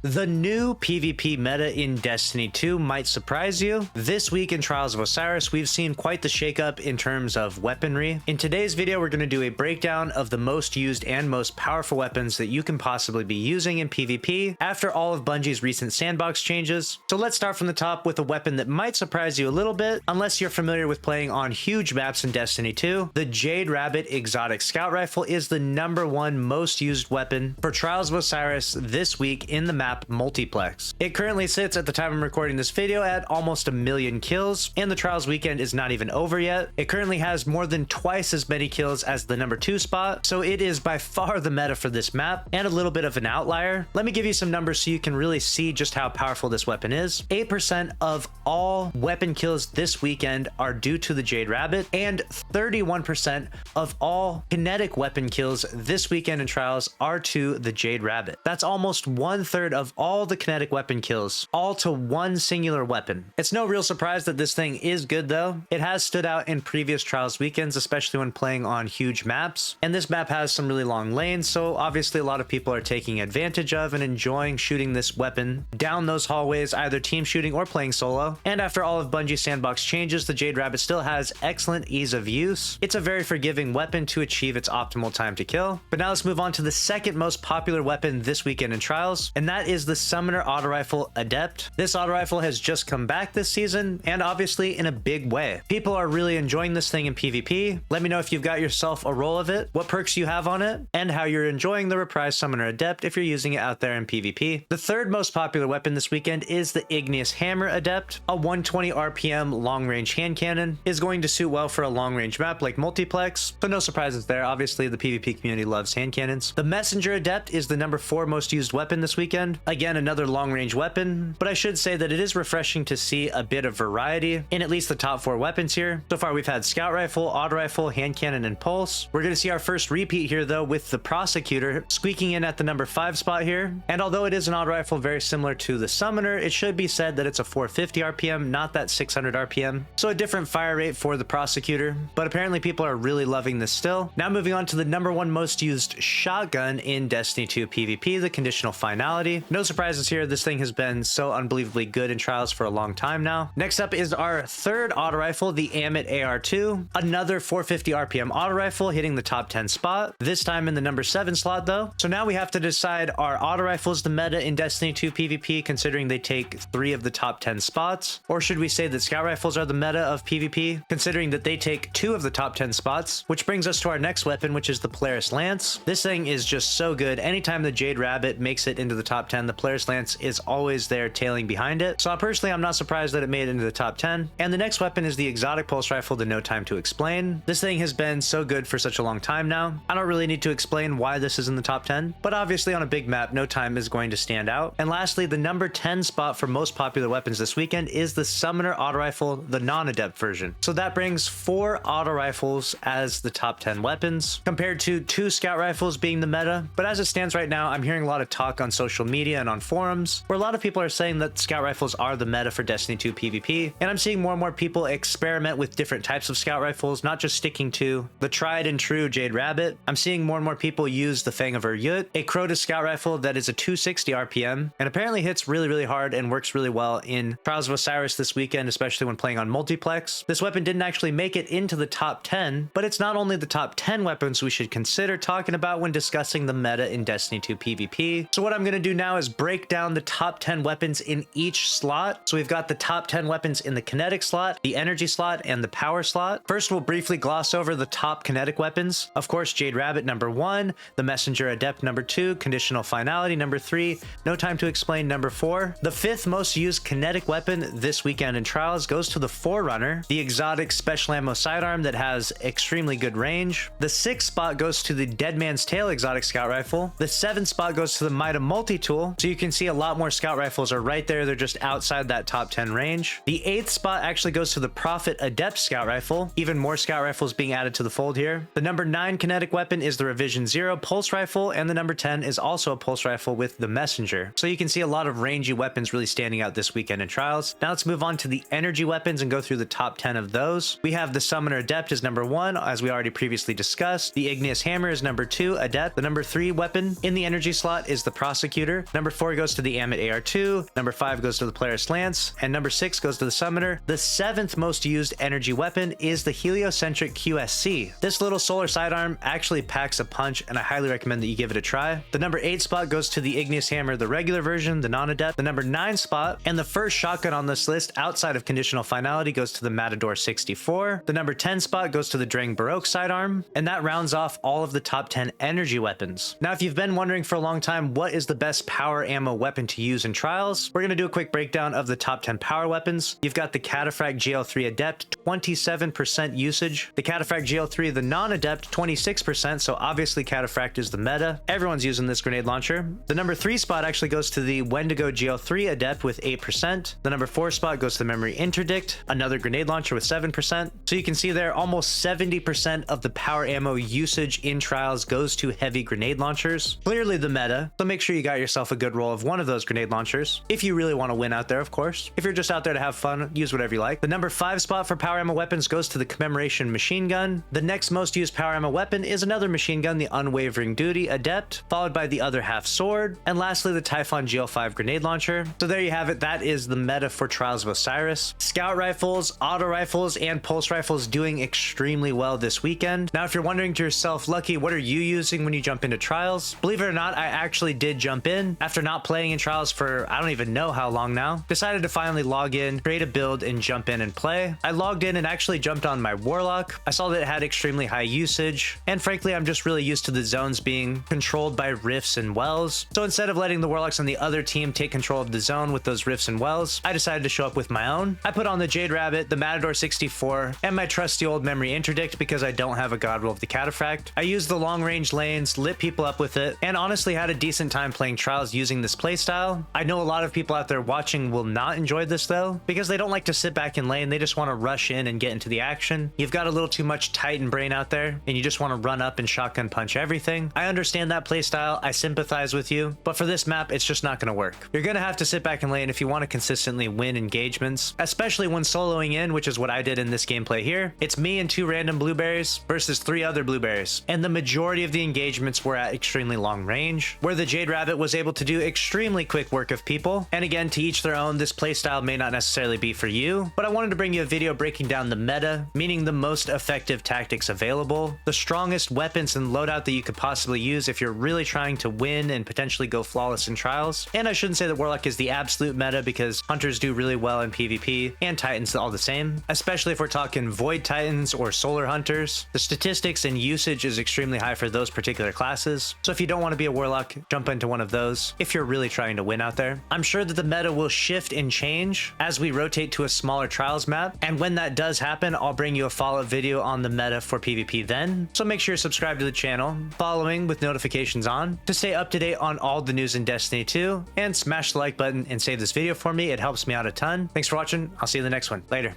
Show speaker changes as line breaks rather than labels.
The new PvP meta in Destiny 2 might surprise you. This week in Trials of Osiris, we've seen quite the shakeup in terms of weaponry. In today's video, we're going to do a breakdown of the most used and most powerful weapons that you can possibly be using in PvP after all of Bungie's recent sandbox changes. So let's start from the top with a weapon that might surprise you a little bit, unless you're familiar with playing on huge maps in Destiny 2. The Jade Rabbit Exotic Scout Rifle is the #1 most used weapon for Trials of Osiris this week in the map Multiplex. It currently sits at the time I'm recording this video at almost 1 million kills, and the Trials weekend is not even over yet. It currently has more than twice as many kills as the #2 spot, so it is by far the meta for this map, and a little bit of an outlier. Let me give you some numbers so you can really see just how powerful this weapon is. 8% of all weapon kills this weekend are due to the Jade Rabbit, and 31% of all kinetic weapon kills this weekend in Trials are to the Jade Rabbit. That's almost 1/3 of all the kinetic weapon kills, all to one singular weapon. It's no real surprise that this thing is good though. It has stood out in previous Trials weekends, especially when playing on huge maps, and this map has some really long lanes, so obviously a lot of people are taking advantage of and enjoying shooting this weapon down those hallways, either team shooting or playing solo. And after all of Bungie's sandbox changes, the Jade Rabbit still has excellent ease of use. It's a very forgiving weapon to achieve its optimal time to kill. But now let's move on to the second most popular weapon this weekend in Trials, and that is the Summoner Auto Rifle Adept. This auto rifle has just come back this season, and obviously in a big way. People are really enjoying this thing in PvP. Let me know if you've got yourself a roll of it, what perks you have on it, and how you're enjoying the reprised Summoner Adept if you're using it out there in PvP. The third most popular weapon this weekend is the Igneous Hammer Adept. A 120 RPM long-range hand cannon is going to suit well for a long-range map like Multiplex, so no surprises there. Obviously the PvP community loves hand cannons. The Messenger Adept is the #4 most used weapon this weekend. Again, another long-range weapon, but I should say that it is refreshing to see a bit of variety in at least the top 4 weapons here. So far we've had Scout Rifle, Auto Rifle, Hand Cannon, and Pulse. We're going to see our first repeat here though with the Prosecutor squeaking in at the #5 spot here. And although it is an auto rifle very similar to the Summoner, it should be said that it's a 450 RPM, not that 600 RPM. So a different fire rate for the Prosecutor, but apparently people are really loving this still. Now moving on to the #1 most used shotgun in Destiny 2 PvP, the Conditional Finality. No surprises here, this thing has been so unbelievably good in Trials for a long time now. Next up is our third auto rifle, the Amit AR2, another 450 RPM auto rifle hitting the top 10 spot, this time in the #7 slot though. So now we have to decide, are auto rifles the meta in Destiny 2 PvP considering they take 3 of the top 10 spots, or should we say that scout rifles are the meta of PvP considering that they take 2 of the top 10 spots? Which brings us to our next weapon, which is the Polaris Lance. This thing is just so good. Anytime the Jade Rabbit makes it into the top 10, the Polaris Lance is always there tailing behind it. So personally, I'm not surprised that it made it into the top 10. And the next weapon is the Exotic Pulse Rifle, the No Time to Explain. This thing has been so good for such a long time now. I don't really need to explain why this is in the top 10, but obviously on a big map, No Time is going to stand out. And lastly, the #10 spot for most popular weapons this weekend is the Summoner Auto Rifle, the non-adept version. So that brings 4 auto rifles as the top 10 weapons, compared to 2 scout rifles being the meta. But as it stands right now, I'm hearing a lot of talk on social media and on forums where a lot of people are saying that scout rifles are the meta for Destiny 2 PvP, and I'm seeing more and more people experiment with different types of scout rifles, not just sticking to the tried and true Jade Rabbit. I'm seeing more and more people use the Fang of Uryut, a CRONUS scout rifle that is a 260 RPM, and apparently hits really hard and works really well in Trials of Osiris this weekend, especially when playing on Multiplex. This weapon didn't actually make it into the top 10, but it's not only the top 10 weapons we should consider talking about when discussing the meta in Destiny 2 PvP. So what I'm going to do now is break down the top 10 weapons in each slot. So we've got the top 10 weapons in the kinetic slot, the energy slot, and the power slot. First, we'll briefly gloss over the top kinetic weapons. Of course, Jade Rabbit #1, the Messenger Adept #2, Conditional Finality #3, No Time to Explain #4. The 5th most used kinetic weapon this weekend in Trials goes to the Forerunner, the exotic special ammo sidearm that has extremely good range. The 6th spot goes to the Dead Man's Tail exotic scout rifle. The 7th spot goes to the Mida Multi-Tool. So you can see a lot more scout rifles are right there. They're just outside that top 10 range. The 8th spot actually goes to the Prophet Adept scout rifle. Even more scout rifles being added to the fold here. The #9 kinetic weapon is the Revision 0 pulse rifle, and the #10 is also a pulse rifle with the Messenger. So you can see a lot of rangy weapons really standing out this weekend in Trials. Now let's move on to the energy weapons and go through the top 10 of those. We have the Summoner Adept is #1, as we already previously discussed. The Igneous Hammer is #2 Adept. The #3 weapon in the energy slot is the Prosecutor. Number 4 goes to the Amit AR2. Number 5 goes to the Polaris Lance. And number 6 goes to the Summoner. The 7th most used energy weapon is the heliocentric QSC. This little solar sidearm actually packs a punch, and I highly recommend that you give it a try. The number 8 spot goes to the Igneous Hammer, the regular version, the non-adept. The number 9 spot, and the first shotgun on this list outside of conditional finality, goes to the Matador 64. The number 10 spot goes to the Drang Baroque sidearm, and that rounds off all of the top 10 energy weapons. Now, if you've been wondering for a long time what is the best power ammo weapon to use in trials, we're going to do a quick breakdown of the top 10 power weapons. You've got the Cataphract GL3 Adept, 27% usage. The Cataphract GL3, the non-adept, 26%, so obviously Cataphract is the meta. Everyone's using this grenade launcher. The number 3 spot actually goes to the Wendigo GL3 Adept with 8%. The number 4 spot goes to the Memory Interdict, another grenade launcher with 7%. So you can see there, almost 70% of the power ammo usage in trials goes to heavy grenade launchers. Clearly the meta, so make sure you got yourself a good roll of one of those grenade launchers. If you really want to win out there, of course. If you're just out there to have fun, use whatever you like. The number 5 spot for power ammo weapons goes to the Commemoration Machine Gun. The next most used power ammo weapon is another machine gun, the Unwavering Duty Adept, followed by the other half sword, and lastly the Typhon GL5 grenade launcher. So there you have it. That is the meta for Trials of Osiris. Scout rifles, auto rifles, and pulse rifles doing extremely well this weekend. Now, if you're wondering to yourself, Lucky, what are you using when you jump into trials? Believe it or not, I actually did jump in after not playing in trials for I don't even know how long now. Decided to finally log in, create a build, and jump in and play. I logged in and actually jumped on my Warlock. I saw that it had extremely high usage, and frankly, I'm just really used to the zones being controlled by rifts and wells. So instead of letting the Warlocks on the other team take control of the zone with those rifts and wells, I decided to show up with my own. I put on the Jade Rabbit, the Matador 64, and my trusty old Memory Interdict because I don't have a God Roll of the Cataphract. I used the long range lanes, lit people up with it, and honestly had a decent time playing trials using this playstyle. I know a lot of people out there watching will not enjoy this though, because they don't like to sit back in lane, they just want to rush in and get into the action. You've got a little too much Titan brain out there, and you just want to run up and shotgun punch everything. I understand that playstyle, I sympathize with you, but for this map, it's just not going to work. You're going to have to sit back in lane if you want to consistently win engagements, especially when soloing in, which is what I did in this gameplay here. It's me and 2 random blueberries versus 3 other blueberries, and the majority of the engagements were at extremely long range, where the Jade Rabbit was able to do extremely quick work of people. And again, to each their own, this playstyle may not necessarily be for you, but I wanted to bring you a video breaking down the meta, meaning the most effective tactics available, the strongest weapons and loadout that you could possibly use if you're really trying to win and potentially go flawless in trials. And I shouldn't say that Warlock is the absolute meta because Hunters do really well in PvP and Titans all the same, especially if we're talking Void Titans or Solar Hunters. The statistics and usage is extremely high for those particular classes. So if you don't want to be a Warlock, jump into one of those if you're really trying to win out there. I'm sure that the meta will shift and change as we rotate to a smaller trials map, and when that does happen, I'll bring you a follow-up video on the meta for PvP then. So make sure you're subscribed to the channel, following with notifications on to stay up to date on all the news in Destiny 2, and smash the like button and save this video for me. It helps me out a ton. Thanks for watching. I'll see you in the next one. Later.